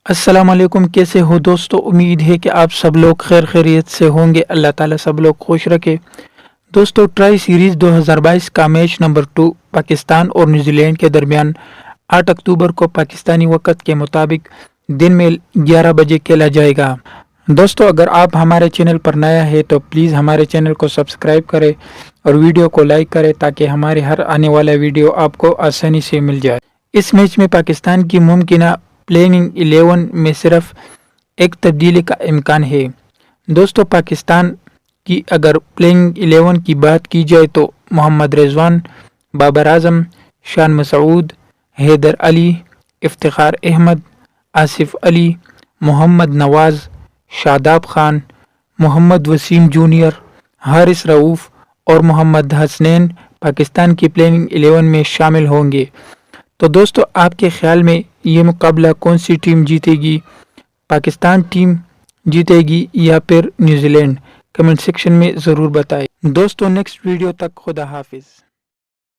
السلام علیکم، کیسے ہو دوستو؟ امید ہے کہ آپ سب لوگ خیر خیریت سے ہوں گے۔ اللہ تعالیٰ سب لوگ خوش رکھے۔ دوستو، ٹرائی سیریز 2022 کا میچ نمبر 2 پاکستان اور نیوزی لینڈ کے درمیان 8 اکتوبر کو پاکستانی وقت کے مطابق دن میں 11 بجے کھیلا جائے گا۔ دوستو، اگر آپ ہمارے چینل پر نیا ہے تو پلیز ہمارے چینل کو سبسکرائب کریں اور ویڈیو کو لائک کریں تاکہ ہمارے ہر آنے والا ویڈیو آپ کو آسانی سے مل جائے۔ اس میچ میں پاکستان کی ممکنہ پلینگ 11 میں صرف ایک تبدیلی کا امکان ہے۔ دوستو، پاکستان کی اگر پلینگ 11 کی بات کی جائے تو محمد رضوان، بابر اعظم، شان مسعود، حیدر علی، افتخار احمد، آصف علی، محمد نواز، شاداب خان، محمد وسیم جونیئر، حارث رؤوف اور محمد حسنین پاکستان کی پلینگ 11 میں شامل ہوں گے۔ تو دوستو، آپ کے خیال میں یہ مقابلہ کون سی ٹیم جیتے گی؟ پاکستان ٹیم جیتے گی یا پھر نیوزی لینڈ؟ کمنٹ سیکشن میں ضرور بتائیں۔ دوستو، نیکسٹ ویڈیو تک خدا حافظ۔